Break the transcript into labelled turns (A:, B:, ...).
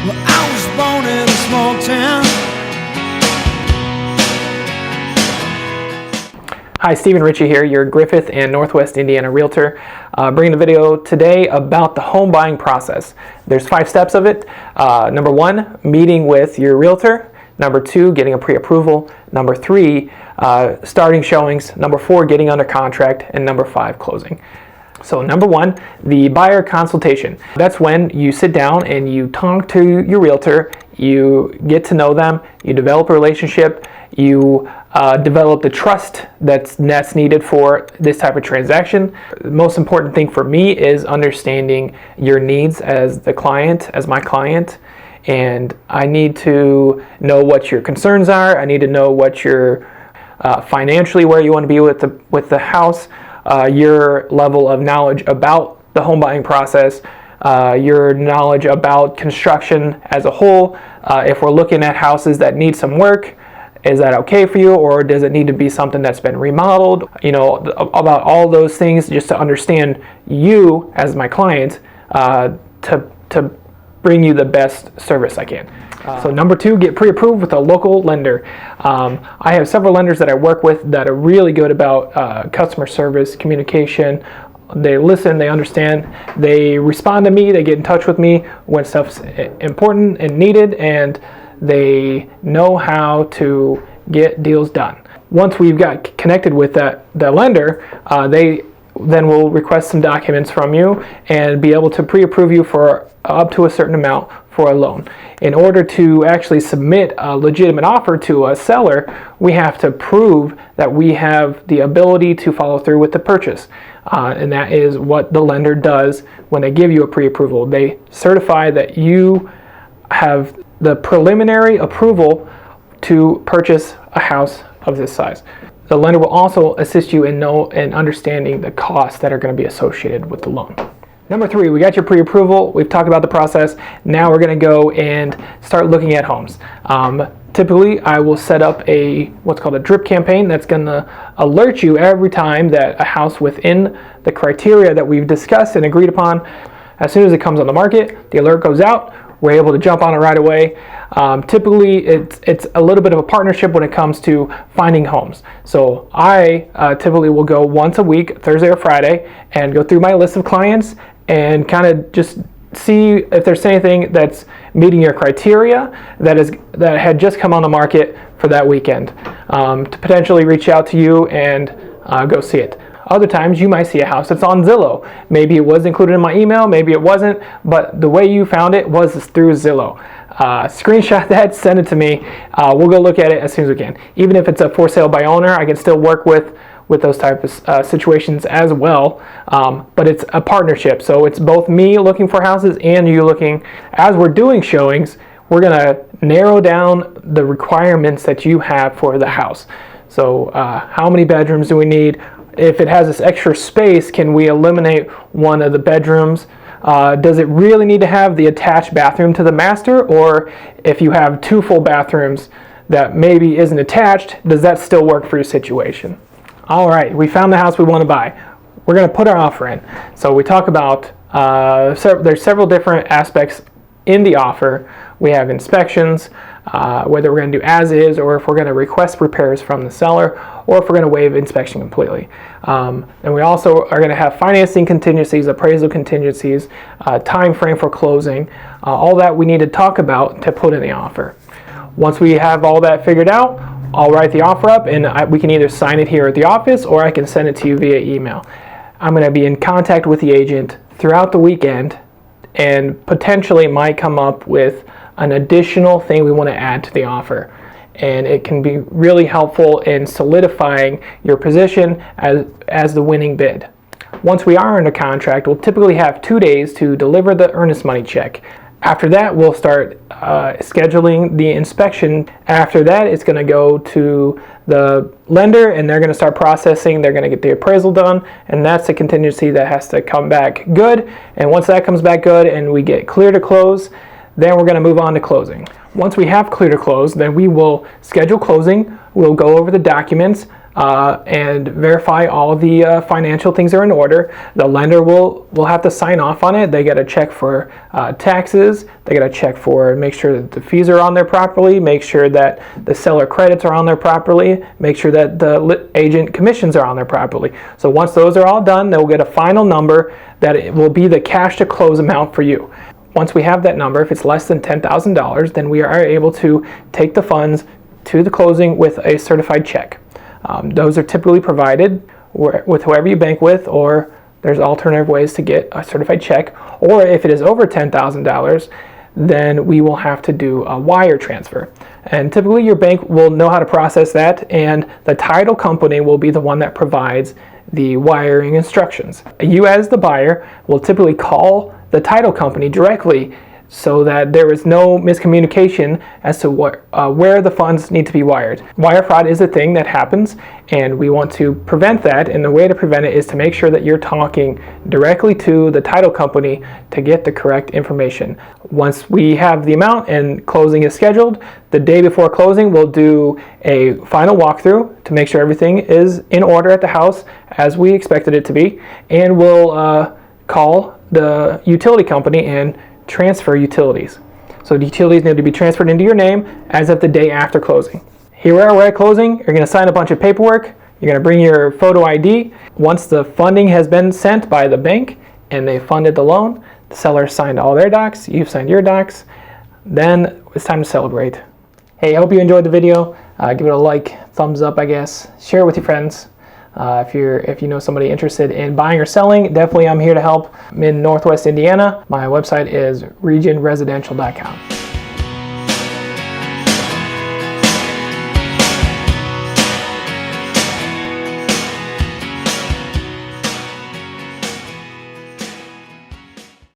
A: Well, I was born in a small town.
B: Hi, Stephen Ritchie here, your Griffith and Northwest Indiana Realtor. Bringing a video today about the home buying process. There's 5 steps of it. Number 1, meeting with your realtor. Number 2, getting a pre-approval. Number 3, starting showings. Number 4, getting under contract. And number 5, closing. So number 1, the buyer consultation. That's when you sit down and you talk to your realtor, you get to know them, you develop a relationship, you develop the trust that's needed for this type of transaction. The most important thing for me is understanding your needs as the client, as my client, and I need to know what your concerns are. I need to know what your financially where you want to be with the house. Your level of knowledge about the home buying process, your knowledge about construction as a whole. If we're looking at houses that need some work, is that okay for you, or does it need to be something that's been remodeled? You know, about all those things, just to understand you as my client, to bring you the best service I can. So number 2, get pre-approved with a local lender. I have several lenders that I work with that are really good about customer service, communication. They listen, they understand, they respond to me, they get in touch with me when stuff's important and needed, and they know how to get deals done. Once we've got connected with the lender, they then will request some documents from you and be able to pre-approve you for up to a certain amount for a loan. In order to actually submit a legitimate offer to a seller, we have to prove that we have the ability to follow through with the purchase. And that is what the lender does when they give you a pre-approval. They certify that you have the preliminary approval to purchase a house of this size. The lender will also assist you in understanding the costs that are going to be associated with the loan. Number 3, we got your pre-approval. We've talked about the process. Now we're going to go and start looking at homes. Typically, I will set up what's called a drip campaign that's going to alert you every time that a house within the criteria that we've discussed and agreed upon, as soon as it comes on the market, the alert goes out. We're able to jump on it right away. Typically, it's a little bit of a partnership when it comes to finding homes. So I typically will go once a week, Thursday or Friday, and go through my list of clients and kind of just see if there's anything that's meeting your criteria that had just come on the market for that weekend, to potentially reach out to you and go see it. Other times you might see a house that's on Zillow. Maybe it was included in my email, maybe it wasn't, but the way you found it was through Zillow. Screenshot that, send it to me. We'll go look at it as soon as we can. Even if it's a for sale by owner, I can still work with those types of situations as well. But it's a partnership, so it's both me looking for houses and you looking. As we're doing showings, we're gonna narrow down the requirements that you have for the house. So how many bedrooms do we need? If it has this extra space, can we eliminate one of the bedrooms? Does it really need to have the attached bathroom to the master? Or if you have 2 full bathrooms that maybe isn't attached, does that still work for your situation? All right, we found the house we want to buy. We're going to put our offer in. So we talk about, there's several different aspects in the offer. We have inspections, whether we're going to do as is, or if we're going to request repairs from the seller, or if we're going to waive inspection completely. And we also are going to have financing contingencies, appraisal contingencies, time frame for closing, all that we need to talk about to put in the offer. Once we have all that figured out, I'll write the offer up, and we can either sign it here at the office or I can send it to you via email. I'm going to be in contact with the agent throughout the weekend and potentially might come up with an additional thing we want to add to the offer. And it can be really helpful in solidifying your position as the winning bid. Once we are under contract, we'll typically have 2 days to deliver the earnest money check. After that, we'll start scheduling the inspection. After that, it's going to go to the lender and they're going to start processing. They're going to get the appraisal done, and that's the contingency that has to come back good. And once that comes back good and we get clear to close, then we're going to move on to closing. Once we have clear to close, then we will schedule closing. We'll go over the documents. and verify all the financial things are in order. The lender will have to sign off on it. They get a check for taxes. They get a check for make sure that the fees are on there properly, make sure that the seller credits are on there properly, make sure that the agent commissions are on there properly. So once those are all done, they'll get a final number that it will be the cash to close amount for you. Once we have that number, if it's less than $10,000, then we are able to take the funds to the closing with a certified check. Those are typically provided with whoever you bank with, or there's alternative ways to get a certified check. Or if it is over $10,000, then we will have to do a wire transfer. And typically your bank will know how to process that, and the title company will be the one that provides the wiring instructions. You as the buyer will typically call the title company directly so that there is no miscommunication as to where the funds need to be wired. Wire fraud is a thing that happens, and we want to prevent that, and the way to prevent it is to make sure that you're talking directly to the title company to get the correct information. Once we have the amount and closing is scheduled, the day before closing we'll do a final walkthrough to make sure everything is in order at the house as we expected it to be, and we'll call the utility company and transfer utilities. So the utilities need to be transferred into your name as of the day after closing. Here we're at closing. You're going to sign a bunch of paperwork. You're going to bring your photo ID. Once the funding has been sent by the bank and they funded the loan, the seller signed all their docs, you've signed your docs, then it's time to celebrate. Hey, I hope you enjoyed the video. Give it a like, thumbs up, I guess. Share it with your friends. If you know somebody interested in buying or selling, definitely I'm here to help. I'm in Northwest Indiana. My website is regionresidential.com.